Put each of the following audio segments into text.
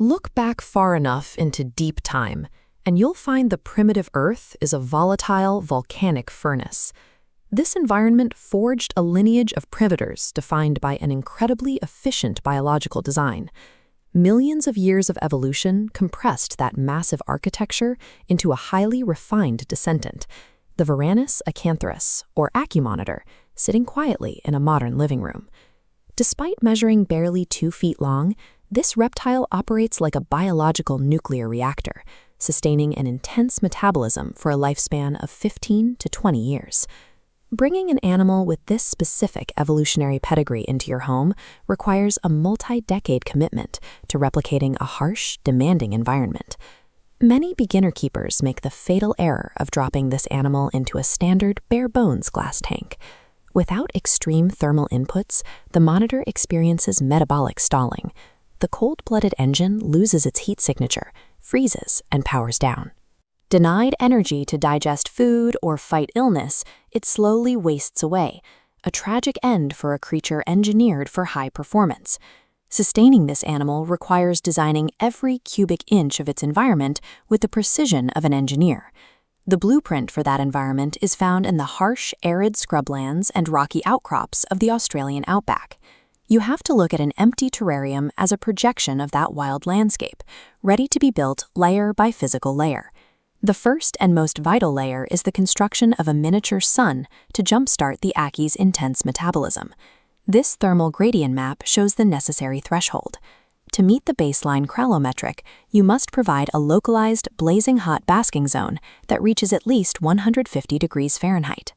Look back far enough into deep time, and you'll find the primitive Earth is a volatile volcanic furnace. This environment forged a lineage of predators defined by an incredibly efficient biological design. Millions of years of evolution compressed that massive architecture into a highly refined descendant, the Varanus acanthrus, or Ackie monitor, sitting quietly in a modern living room. Despite measuring barely 2 feet long, this reptile operates like a biological nuclear reactor, sustaining an intense metabolism for a lifespan of 15 to 20 years. Bringing an animal with this specific evolutionary pedigree into your home requires a multi-decade commitment to replicating a harsh, demanding environment. Many beginner keepers make the fatal error of dropping this animal into a standard bare-bones glass tank. Without extreme thermal inputs, the monitor experiences metabolic stalling. The cold-blooded engine loses its heat signature, freezes, and powers down. Denied energy to digest food or fight illness, it slowly wastes away, a tragic end for a creature engineered for high performance. Sustaining this animal requires designing every cubic inch of its environment with the precision of an engineer. The blueprint for that environment is found in the harsh, arid scrublands and rocky outcrops of the Australian outback. You have to look at an empty terrarium as a projection of that wild landscape, ready to be built layer by physical layer. The first and most vital layer is the construction of a miniature sun to jumpstart the Ackies' intense metabolism. This thermal gradient map shows the necessary threshold. To meet the baseline Krawlo metric, you must provide a localized, blazing hot basking zone that reaches at least 150 degrees Fahrenheit.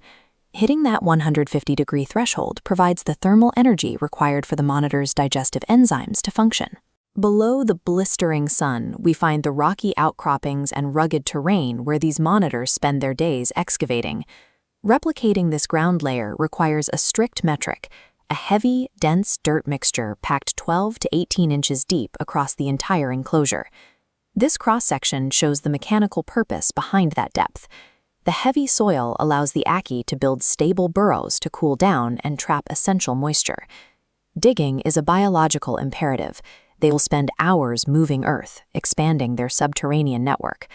Hitting that 150-degree threshold provides the thermal energy required for the monitor's digestive enzymes to function. Below the blistering sun, we find the rocky outcroppings and rugged terrain where these monitors spend their days excavating. Replicating this ground layer requires a strict metric, a heavy, dense dirt mixture packed 12 to 18 inches deep across the entire enclosure. This cross-section shows the mechanical purpose behind that depth. The heavy soil allows the Ackie to build stable burrows to cool down and trap essential moisture. Digging is a biological imperative. They will spend hours moving earth, expanding their subterranean network.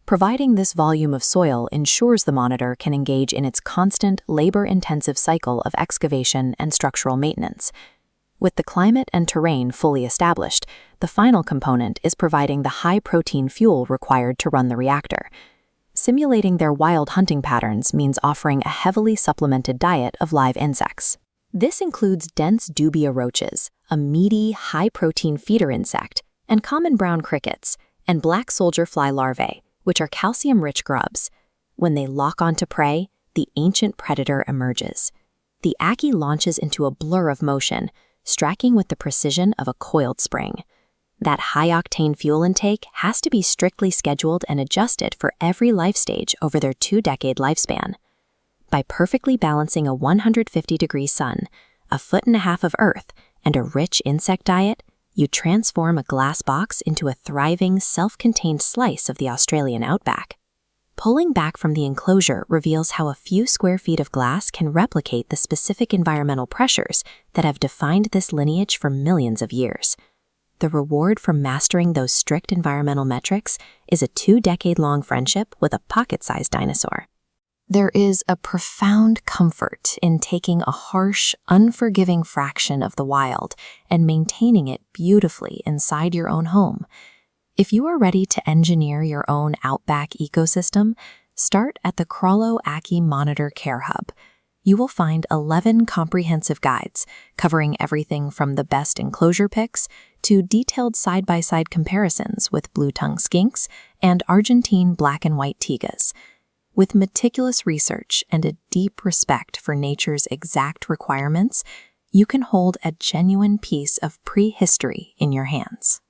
Providing this volume of soil ensures the monitor can engage in its constant, labor-intensive cycle of excavation and structural maintenance. With the climate and terrain fully established, the final component is providing the high-protein fuel required to run the reactor. Simulating their wild hunting patterns means offering a heavily supplemented diet of live insects. This includes dense dubia roaches, a meaty, high-protein feeder insect, and common brown crickets, and black soldier fly larvae, which are calcium-rich grubs. When they lock onto prey, the ancient predator emerges. The Ackie launches into a blur of motion, striking with the precision of a coiled spring. That high-octane fuel intake has to be strictly scheduled and adjusted for every life stage over their 2-decade lifespan. By perfectly balancing a 150-degree sun, a 1.5 feet of earth, and a rich insect diet, you transform a glass box into a thriving, self-contained slice of the Australian outback. Pulling back from the enclosure reveals how a few square feet of glass can replicate the specific environmental pressures that have defined this lineage for millions of years. The reward for mastering those strict environmental metrics is a 2-decade-long friendship with a pocket-sized dinosaur. There is a profound comfort in taking a harsh, unforgiving fraction of the wild and maintaining it beautifully inside your own home. If you are ready to engineer your own outback ecosystem, start at the Krawlo Ackie Monitor Care Hub. You will find 11 comprehensive guides covering everything from the best enclosure picks to detailed side-by-side comparisons with blue-tongue skinks and Argentine black and white tigas. With meticulous research and a deep respect for nature's exact requirements, you can hold a genuine piece of prehistory in your hands.